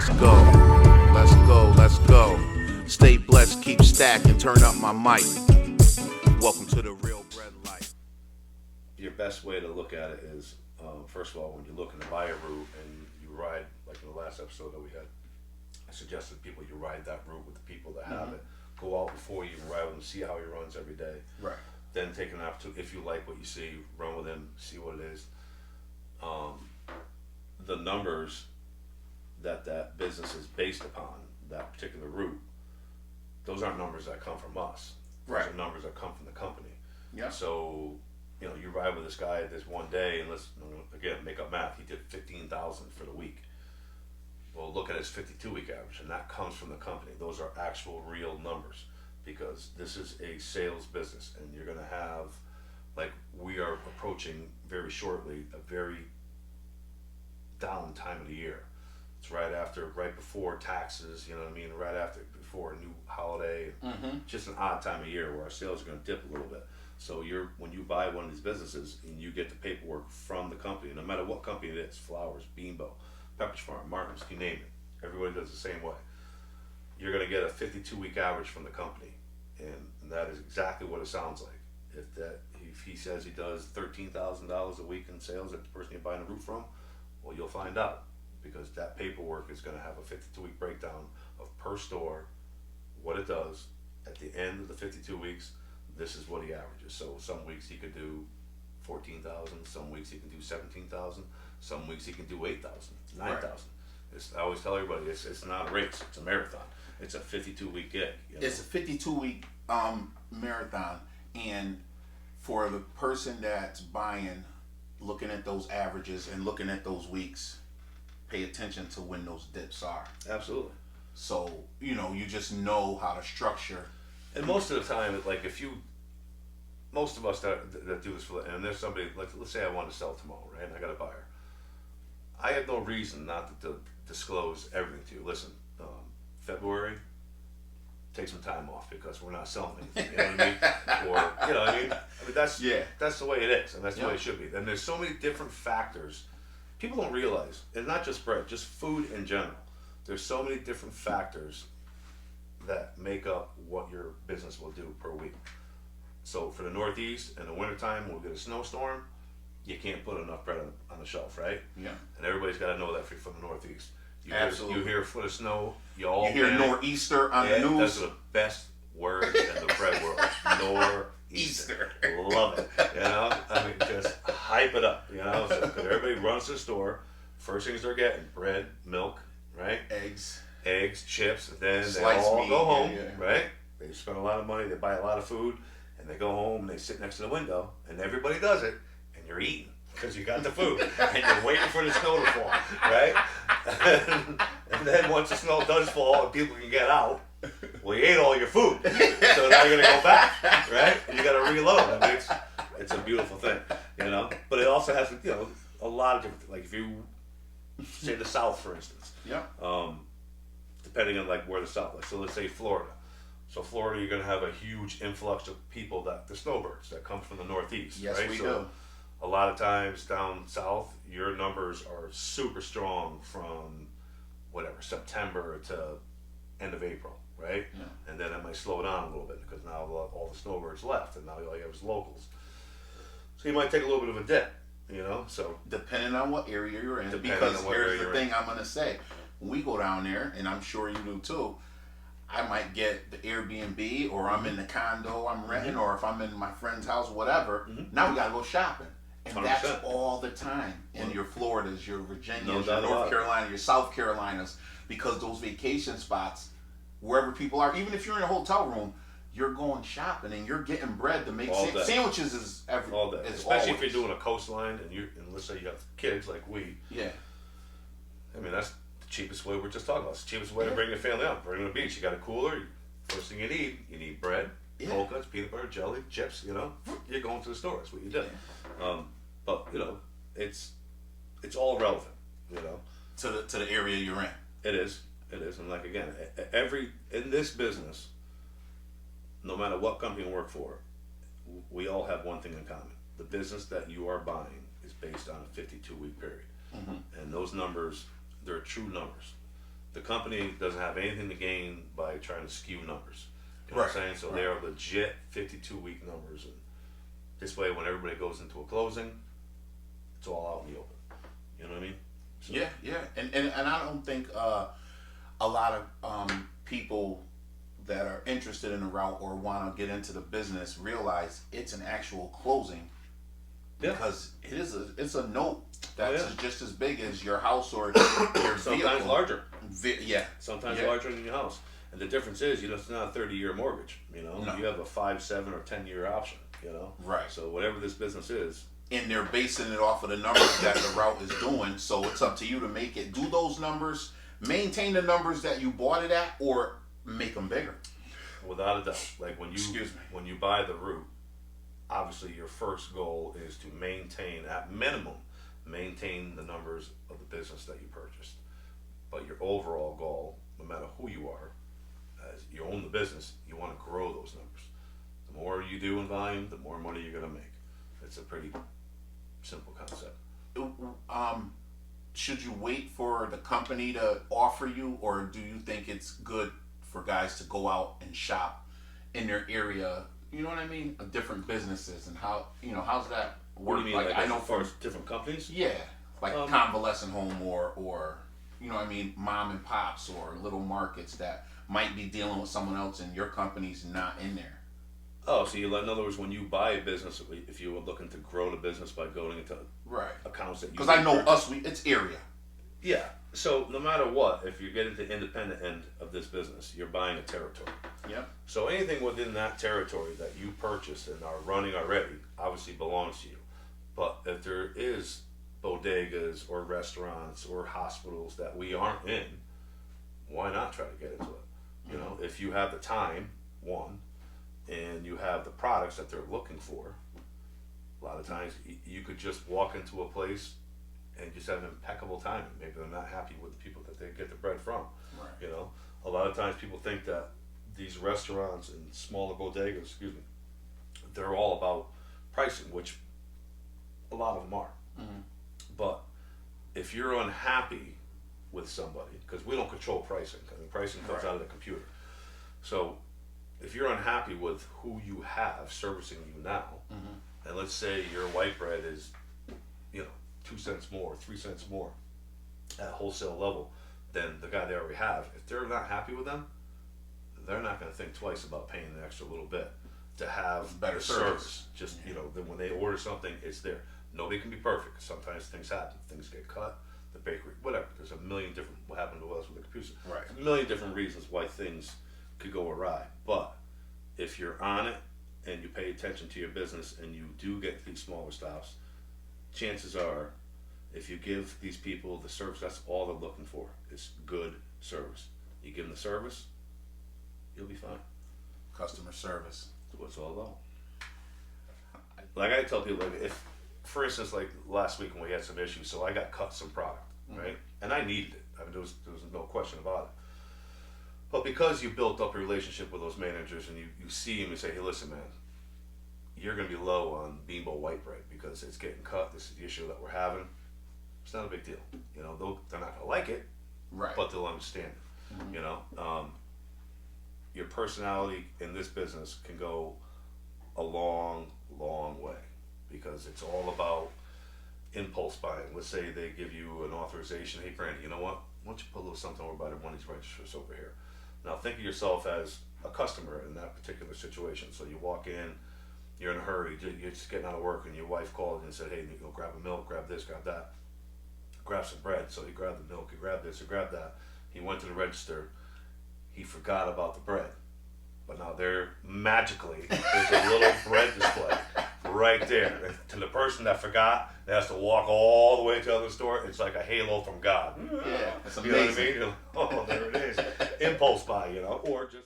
let's go. Let's go, let's go. Stay blessed, keep stacking, turn up my mic. Welcome to the real bread life. Your best way to look at it is, first of all, when you're looking to buy a route and you ride, like in the last episode that we had, I suggested people you ride that route with the people that have it. Go out before you even ride with him, see how he runs every day. Right. Then take an opportunity, if you like what you see, run with him, see what it is. The numbers that business is based upon, that particular route, those aren't numbers that come from us. Those Right. are numbers that come from the company. Yeah. So, you know, you ride with this guy this one day, and let's, again, make up math. He did 15,000 for the week. Well, look at his 52-week average, and that comes from the company. Those are actual real numbers, because this is a sales business, and you're going to have, like, we are approaching very shortly a very down time of the year. It's right before taxes, you know what I mean, before a new holiday. Just an odd time of year where our sales are going to dip a little bit. So when you buy one of these businesses and you get the paperwork from the company, no matter what company it is, Flowers, Beanbo, Pepperidge Farm, Martin's, you name it, everybody does the same way. You're going to get a 52-week average from the company, and that is exactly what it sounds like. If he says he does $13,000 a week in sales at the person you're buying a route from, well, you'll find out, because that paperwork is going to have a 52-week breakdown of per store, what it does. At the end of the 52 weeks, this is what he averages. So some weeks he could do 14,000, some weeks he can do 17,000, some weeks he can do 8,000, 9,000. Right. I always tell everybody, it's not a race, it's a marathon. It's a 52-week gig. You know? It's a 52-week marathon, and for the person that's buying, looking at those averages and looking at those weeks, pay attention to when those dips are. Absolutely. So, you know, you just know how to structure. And most of the time, like most of us that do this and there's somebody, like, let's say I want to sell tomorrow, right? And I got a buyer. I have no reason not to disclose everything to you. Listen, February, take some time off because we're not selling anything. You know what I mean? Or, you know what I mean? That's the way it is, and that's the way it should be. And there's so many different factors people don't realize, and not just bread, just food in general. There's so many different factors that make up what your business will do per week. So for the Northeast, in the wintertime, when we get a snowstorm, you can't put enough bread on the shelf, right? Yeah. And everybody's got to know that from the Northeast. You hear a foot of snow, you hear nor'easter on the news. That's the best word in the bread world. Nor'easter. Love it. You know, I mean, just hype it up. You know, so, 'cause everybody runs to the store. First things they're getting: bread, milk, right? Eggs, chips. And then they all go home, right? They spend a lot of money. They buy a lot of food, and they go home and they sit next to the window, and everybody does it, and you're eating. Because you got the food, and you're waiting for the snow to fall, right? And then once the snow does fall and people can get out, well, you ate all your food, so now you're gonna go back, right? And you gotta reload. I mean, it's a beautiful thing, you know. But it also has, you know, a lot of different. Like if you say the South, for instance, depending on like where the South, like so, let's say Florida. So Florida, you're gonna have a huge influx of people the snowbirds that come from the Northeast, yes, right? We do. A lot of times down south, your numbers are super strong from whatever, September to end of April, right? Yeah. And then it might slow down a little bit because now all the snowbirds left and now all you have is locals. So you might take a little bit of a dip, you know? So depending on what area you're in, because here's the thing I'm going to say. When we go down there, and I'm sure you do too, I might get the Airbnb or I'm in the condo I'm renting, or if I'm in my friend's house, whatever. Now we got to go shopping. And 100%. That's all the time in your Floridas, your Virginias, your North Carolina, your South Carolinas, because those vacation spots, wherever people are, even if you're in a hotel room, you're going shopping and you're getting bread to make sandwiches all day. Especially if you're doing a coastline and let's say you have kids like we. Yeah. I mean, that's the cheapest way we're just talking about. It's the cheapest way to bring your family out. Bring them to the beach. You got a cooler. First thing you need bread. Cold cuts, peanut butter, jelly, chips, you know, you're going to the store. That's what you do. But you know, it's all relevant, you know, to the area you're in. It is, and like again, in this business, no matter what company you work for, we all have one thing in common: the business that you are buying is based on a 52-week period, and those numbers, they're true numbers. The company doesn't have anything to gain by trying to skew numbers. You know what I'm saying? So they are legit 52-week numbers, and this way, when everybody goes into a closing, it's all out in the open. You know what I mean? So, yeah, and I don't think a lot of people that are interested in the route or want to get into the business realize it's an actual closing, because it's a note that's just as big as your house or your sometimes vehicle. larger. Sometimes larger than your house. And the difference is, it's not a 30-year mortgage. No. You have a 5, 7, or 10-year option. Right. So whatever this business is, and they're basing it off of the numbers that the route is doing. So it's up to you to make it do those numbers, maintain the numbers that you bought it at, or make them bigger. Without a doubt. Like when you buy the route, obviously your first goal is to maintain, at minimum, the numbers of the business that you purchased. But your overall goal, no matter who you are, as you own the business, you want to grow those numbers. The more you do in volume, the more money you're going to make. It's a pretty simple concept. Should you wait for the company to offer you, or do you think it's good for guys to go out and shop in their area? You know what I mean? Of different businesses, and how's that work? What do you mean? Like I know for different companies. Yeah, like convalescent home or you know what I mean, mom and pops or little markets that might be dealing with someone else and your company's not in there. Oh, so in other words, when you buy a business, if you were looking to grow the business by going into accounts that you... Because I know it's area. Yeah. So no matter what, if you get into the independent end of this business, you're buying a territory. Yeah. So anything within that territory that you purchased and are running already obviously belongs to you. But if there is bodegas or restaurants or hospitals that we aren't in, why not try to get into it? If you have the time, one, and you have the products that they're looking for, a lot of times you could just walk into a place and just have an impeccable time. Maybe they're not happy with the people that they get the bread from. Right. A lot of times people think that these restaurants and smaller bodegas, they're all about pricing, which a lot of them are. Mm-hmm. But if you're unhappy with somebody, because we don't control pricing, pricing comes out of the computer. So if you're unhappy with who you have servicing you now, and let's say your white bread is, 2 cents more, 3 cents more at wholesale level than the guy they already have, if they're not happy with them, they're not going to think twice about paying an extra little bit to have better service. Just, then when they order something, it's there. Nobody can be perfect. Sometimes things happen. Things get cut, the bakery, whatever. There's a million different, what happened to us with the computer. Right. A million different reasons why things could go awry. But if you're on it and you pay attention to your business and you do get these smaller stops, chances are, if you give these people the service, that's all they're looking for. It's good service. You give them the service, you'll be fine. Customer service. That's what it's all about. Like I tell people, if, for instance, like last week when we had some issues, so I got cut some product, right? And I needed it. There was no question about it. But because you built up a relationship with those managers and you see them and say, hey, listen, man, you're going to be low on Bimbo white bread because it's getting cut. This is the issue that we're having. It's not a big deal. They're not going to like it, but they'll understand it. Your personality in this business can go a long, long way because it's all about impulse buying. Let's say they give you an authorization. Hey, Brandy, you know what? Why don't you put a little something over by the money's registers over here? Now think of yourself as a customer in that particular situation. So you walk in, you're in a hurry, you're just getting out of work, and your wife called and said, hey, grab a milk, grab this, grab that, grab some bread. So he grabbed the milk, he grabbed this, he grabbed that. He went to the register. He forgot about the bread. But now there's a little bread display right there. And to the person that forgot, they has to walk all the way to the other store. It's like a halo from God. Yeah, it's amazing. You know what I mean? Oh, there it is. Impulse buy, or just